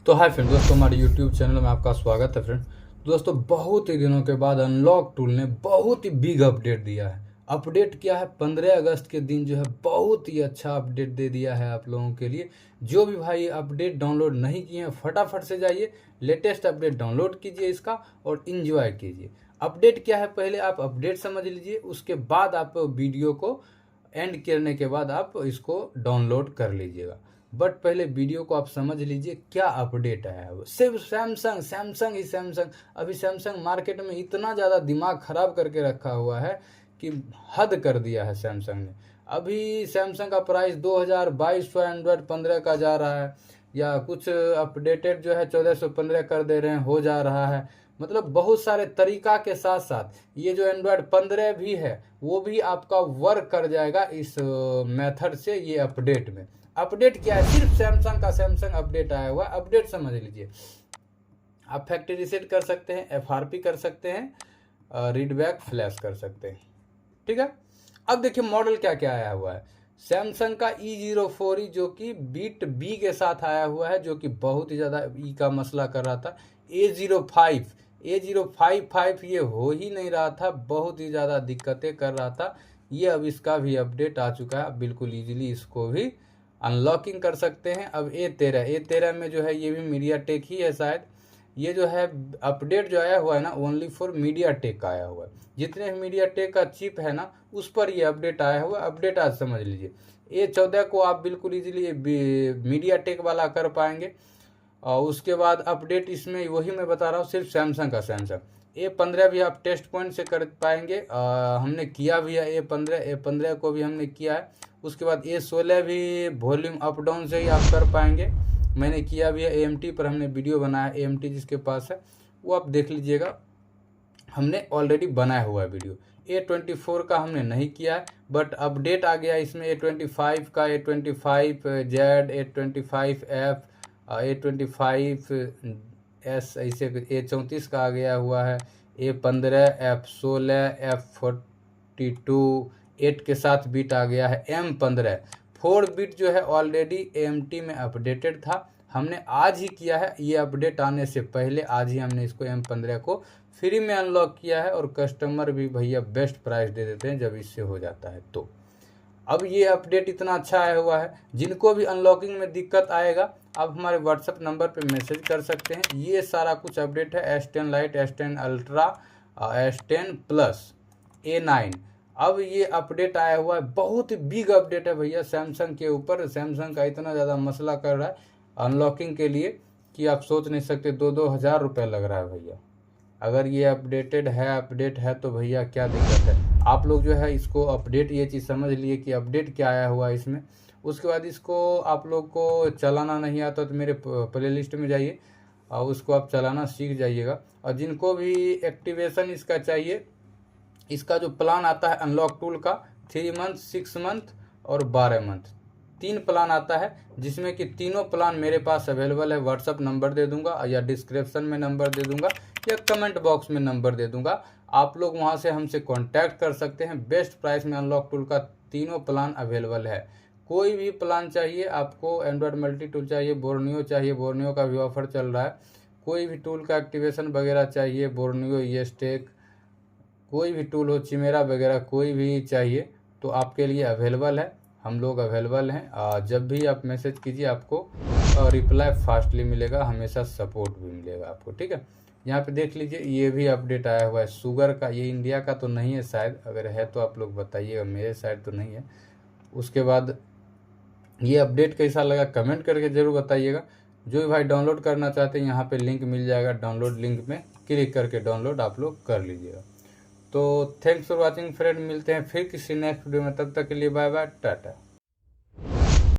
तो hi friend दोस्तों, हमारे यूट्यूब चैनल में आपका स्वागत है। फ्रेंड दोस्तों, बहुत ही दिनों के बाद अनलॉक टूल ने बहुत ही बिग अपडेट दिया है। अपडेट क्या है, 15 अगस्त के दिन जो है बहुत ही अच्छा अपडेट दे दिया है आप लोगों के लिए। जो भी भाई अपडेट डाउनलोड नहीं किए हैं फटाफट से जाइए, लेटेस्ट अपडेट डाउनलोड कीजिए इसका और इन्जॉय कीजिए। अपडेट क्या है, पहले आप अपडेट समझ लीजिए, उसके बाद आप वीडियो को एंड करने के बाद आप इसको डाउनलोड कर लीजिएगा। बट पहले वीडियो को आप समझ लीजिए क्या अपडेट आया है। सिर्फ सैमसंग सैमसंग ही सैमसंग। अभी सैमसंग मार्केट में इतना ज़्यादा दिमाग खराब करके रखा हुआ है कि हद कर दिया है सैमसंग ने। अभी सैमसंग का प्राइस 2200 एंड्रॉयड 15 का जा रहा है, या कुछ अपडेटेड जो है 1415 कर दे रहे हैं, हो जा रहा है। मतलब बहुत सारे तरीका के साथ साथ ये जो एंड्रॉयड 15 भी है वो भी आपका वर्क कर जाएगा इस मेथड से, ये अपडेट में। अपडेट क्या है, सिर्फ सैमसंग का सैमसंग अपडेट आया हुआ है। अपडेट समझ लीजिए, आप फैक्ट्री रीसेट कर सकते हैं, एफआरपी कर सकते हैं, रीड बैक फ्लैश कर सकते हैं। ठीक है, अब देखिए मॉडल क्या क्या आया हुआ है। सैमसंग का E04E जो कि बीट बी के साथ आया हुआ है, जो कि बहुत ही ज़्यादा ई का मसला कर रहा था। A05 ये हो ही नहीं रहा था, बहुत ही ज़्यादा दिक्कतें कर रहा था। ये अब इसका भी अपडेट आ चुका है, बिल्कुल ईजिली इसको भी अनलॉकिंग कर सकते हैं। अब A13 में जो है ये भी मीडिया टेक ही है शायद। ये जो है अपडेट जो आया हुआ है ना, ओनली फॉर मीडिया टेक का आया हुआ है। जितने मीडिया टेक का चिप है ना उस पर ये अपडेट आया हुआ है। अपडेट आज समझ लीजिए, A14 को आप बिल्कुल इजीली मीडिया टेक वाला कर पाएंगे। और उसके बाद अपडेट इसमें वही मैं बता रहा हूँ, सिर्फ सैमसंग का सैमसंग। A15 भी आप टेस्ट पॉइंट से कर पाएंगे, हमने किया भी है। A15 को भी हमने किया है। उसके बाद A16 भी वॉल्यूम अप डाउन से ही आप कर पाएंगे, मैंने किया भी है। AMT पर हमने वीडियो बनाया, AMT जिसके पास है वो आप देख लीजिएगा, हमने ऑलरेडी बनाया हुआ है वीडियो। A24 का हमने नहीं किया है, बट अपडेट आ गया इसमें A25 का, A25Z, A25F, A25S, ऐसे A34 का आ गया हुआ है। A15, F16, F42, 8 के साथ बीट आ गया है। M15 4 बीट जो है ऑलरेडी AMT में अपडेटेड था, हमने आज ही किया है। ये अपडेट आने से पहले आज ही हमने इसको M15 को फ्री में अनलॉक किया है, और कस्टमर भी भैया बेस्ट प्राइस दे देते हैं जब इससे हो जाता है। तो अब ये अपडेट इतना अच्छा आया हुआ है, जिनको भी अनलॉकिंग में दिक्कत आएगा आप हमारे व्हाट्सएप नंबर पे मैसेज कर सकते हैं। ये सारा कुछ अपडेट है। S10 light, S10 ultra, S10 plus, A9। अब ये अपडेट आया हुआ है, बहुत ही बिग अपडेट है भैया सैमसंग के ऊपर। सैमसंग का इतना ज़्यादा मसला कर रहा है अनलॉकिंग के लिए कि आप सोच नहीं सकते। 2-2 हज़ार रुपये लग रहा है भैया। अगर ये अपडेट है तो भैया क्या दिक्कत है। आप लोग जो है इसको अपडेट, ये चीज़ समझ लिए कि अपडेट क्या आया हुआ है इसमें। उसके बाद इसको आप लोग को चलाना नहीं आता तो मेरे प्लेलिस्ट में जाइए और उसको आप चलाना सीख जाइएगा। और जिनको भी एक्टिवेशन इसका चाहिए, इसका जो प्लान आता है अनलॉक टूल का, 3 मंथ, 6 मंथ और 12 मंथ, 3 प्लान आता है, जिसमें कि तीनों प्लान मेरे पास अवेलेबल है। व्हाट्सअप नंबर दे दूंगा, या डिस्क्रिप्शन में नंबर दे दूंगा, या कमेंट बॉक्स में नंबर दे दूंगा। आप लोग वहां से हमसे कांटेक्ट कर सकते हैं। बेस्ट प्राइस में अनलॉक टूल का तीनों प्लान अवेलेबल है। कोई भी प्लान चाहिए आपको, एंड्रॉयड मल्टी टूल चाहिए, बोर्नियो चाहिए, बोर्नियो का भी ऑफर चल रहा है। कोई भी टूल का एक्टिवेशन वगैरह चाहिए, बोर्नियो, येस्टेक, कोई भी टूल हो, चिमेरा वगैरह कोई भी चाहिए तो आपके लिए अवेलेबल है। हम लोग अवेलेबल हैं। जब भी आप मैसेज कीजिए आपको रिप्लाई फास्टली मिलेगा, हमेशा सपोर्ट भी मिलेगा आपको। ठीक है, यहाँ पे देख लीजिए ये भी अपडेट आया हुआ है शुगर का। ये इंडिया का तो नहीं है शायद, अगर है तो आप लोग बताइएगा, मेरे साइड तो नहीं है। उसके बाद ये अपडेट कैसा लगा कमेंट करके ज़रूर बताइएगा। जो भी भाई डाउनलोड करना चाहते हैं यहाँ पे लिंक मिल जाएगा, डाउनलोड लिंक में क्लिक करके डाउनलोड आप लोग कर लीजिएगा। तो थैंक्स फॉर वॉचिंग फ्रेंड, मिलते हैं फिर किसी नेक्स्ट वीडियो में, तब तक के लिए बाय बाय, टाटा।